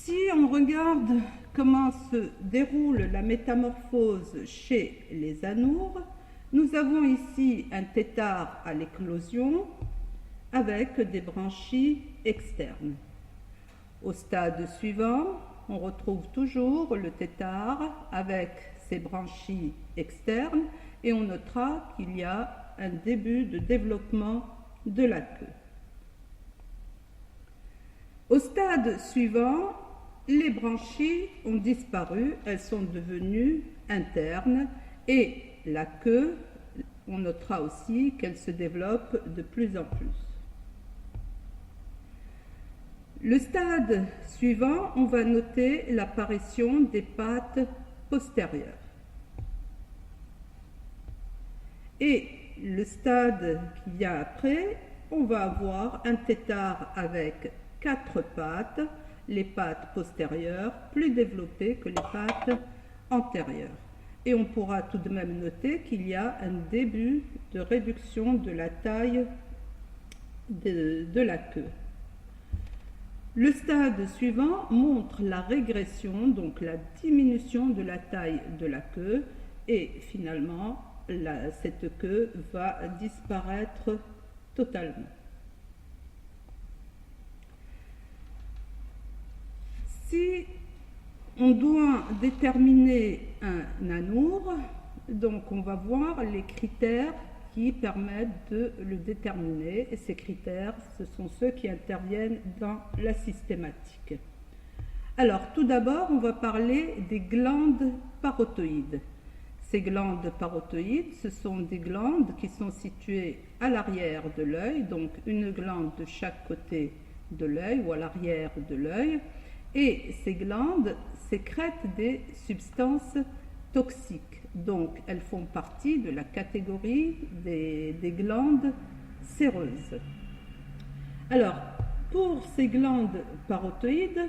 Si on regarde comment se déroule la métamorphose chez les anoures, nous avons ici un thétard à l'éclosion avec des branchies externes. Au stade suivant, on retrouve toujours le thétard avec ses branchies externes et on notera qu'il y a un début de développement de la queue. Au stade suivant, les branchies ont disparu, elles sont devenues internes et la queue, on notera aussi qu'elle se développe de plus en plus. Le stade suivant, on va noter l'apparition des pattes postérieures. Et le stade qui vient après, on va avoir un thétard avec 4 pattes, les pattes postérieures plus développées que les pattes antérieures. Et on pourra tout de même noter qu'il y a un début de réduction de la taille de la queue. Le stade suivant montre la régression, donc la diminution de la taille de la queue, et finalement, cette queue va disparaître totalement. Si on doit déterminer un anour, donc on va voir les critères qui permettent de le déterminer, et ces critères, ce sont ceux qui interviennent dans la systématique. Alors, tout d'abord, on va parler des glandes parotoïdes. Ces glandes parotoïdes, ce sont des glandes qui sont situées à l'arrière de l'œil, donc une glande de chaque côté de l'œil ou à l'arrière de l'œil, et ces glandes sécrètent des substances toxiques. Donc, elles font partie de la catégorie des glandes séreuses. Alors, pour ces glandes parotoïdes,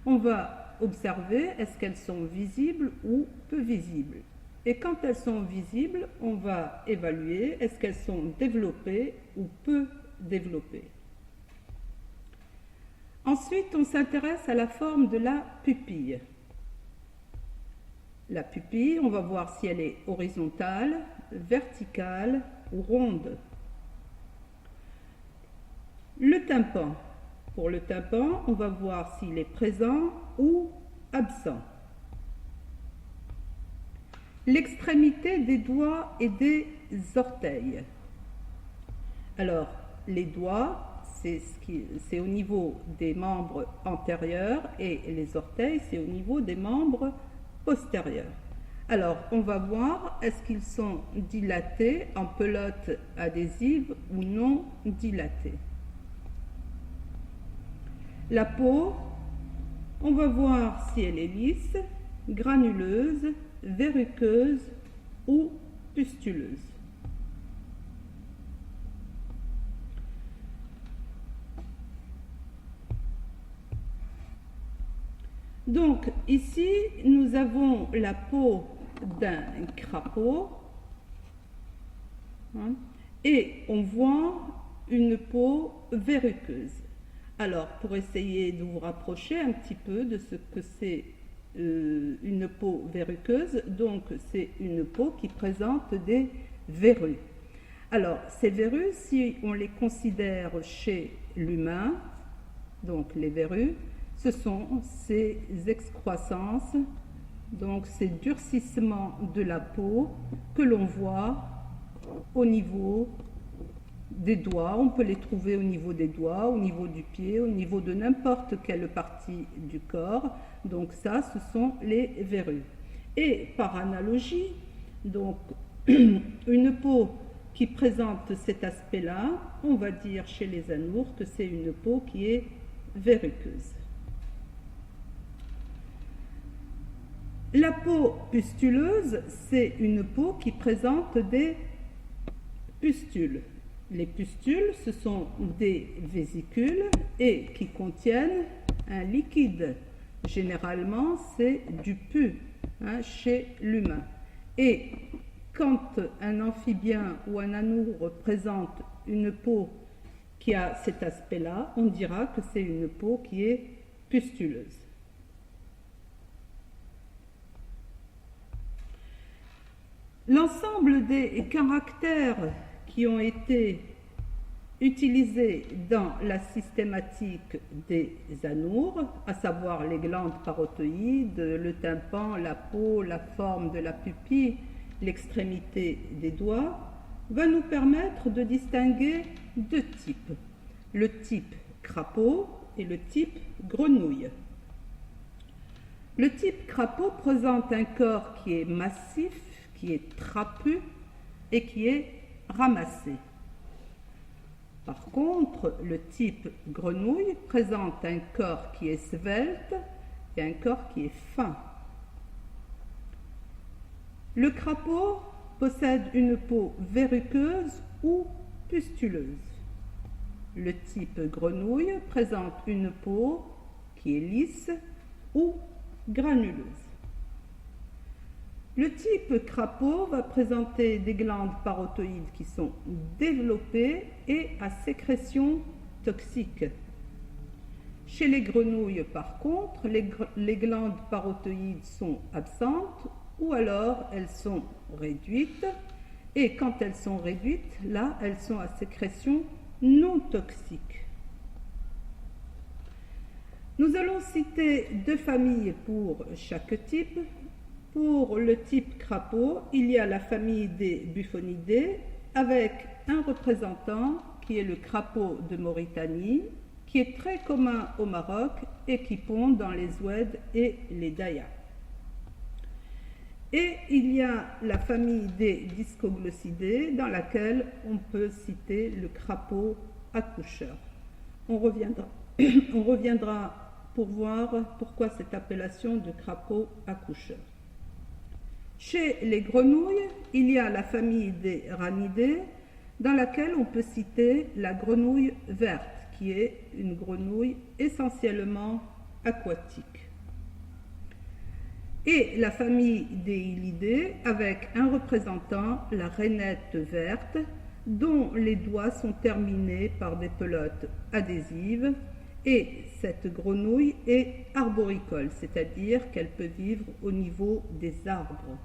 on va observer est-ce qu'elles sont visibles ou peu visibles. Et quand elles sont visibles, on va évaluer est-ce qu'elles sont développées ou peu développées. Ensuite, on s'intéresse à la forme de la pupille. La pupille, on va voir si elle est horizontale, verticale ou ronde. Le tympan. Pour le tympan, on va voir s'il est présent ou absent. L'extrémité des doigts et des orteils. Alors, les doigts, c'est au niveau des membres antérieurs et les orteils, c'est au niveau des membres postérieurs. Alors, on va voir est-ce qu'ils sont dilatés en pelote adhésive ou non dilatés. La peau, on va voir si elle est lisse, granuleuse, verruqueuse ou pustuleuse. Donc ici, nous avons la peau d'un crapaud et on voit une peau verruqueuse. Alors, pour essayer de vous rapprocher un petit peu de ce que c'est une peau verruqueuse, donc c'est une peau qui présente des verrues. Alors, ces verrues, si on les considère chez l'humain, donc les verrues, ce sont ces excroissances, donc ces durcissements de la peau que l'on voit au niveau des doigts. On peut les trouver au niveau des doigts, au niveau du pied, au niveau de n'importe quelle partie du corps. Donc ça, ce sont les verrues. Et par analogie, donc une peau qui présente cet aspect-là, on va dire chez les anours que c'est une peau qui est verruqueuse. La peau pustuleuse, c'est une peau qui présente des pustules. Les pustules, ce sont des vésicules et qui contiennent un liquide. Généralement, c'est du pus chez l'humain. Et quand un amphibien ou un anour présente une peau qui a cet aspect-là, on dira que c'est une peau qui est pustuleuse. L'ensemble des caractères qui ont été utilisés dans la systématique des anoures, à savoir les glandes parotoïdes, le tympan, la peau, la forme de la pupille, l'extrémité des doigts, va nous permettre de distinguer deux types, le type crapaud et le type grenouille. Le type crapaud présente un corps qui est massif, qui est trapu et qui est ramassé. Par contre, le type grenouille présente un corps qui est svelte et un corps qui est fin. Le crapaud possède une peau verruqueuse ou pustuleuse. Le type grenouille présente une peau qui est lisse ou granuleuse. Le type crapaud va présenter des glandes parotoïdes qui sont développées et à sécrétion toxique. Chez les grenouilles, par contre, les glandes parotoïdes sont absentes ou alors elles sont réduites. Et quand elles sont réduites, là, elles sont à sécrétion non toxique. Nous allons citer deux familles pour chaque type. Pour le type crapaud, il y a la famille des Buffonidés avec un représentant qui est le crapaud de Mauritanie, qui est très commun au Maroc et qui pond dans les Oued et les Daya. Et il y a la famille des Discoglossidés dans laquelle on peut citer le crapaud accoucheur. On reviendra pour voir pourquoi cette appellation de crapaud accoucheur. Chez les grenouilles, il y a la famille des Ranidés, dans laquelle on peut citer la grenouille verte, qui est une grenouille essentiellement aquatique. Et la famille des Hylidés, avec un représentant, la rainette verte, dont les doigts sont terminés par des pelotes adhésives. Et cette grenouille est arboricole, c'est-à-dire qu'elle peut vivre au niveau des arbres.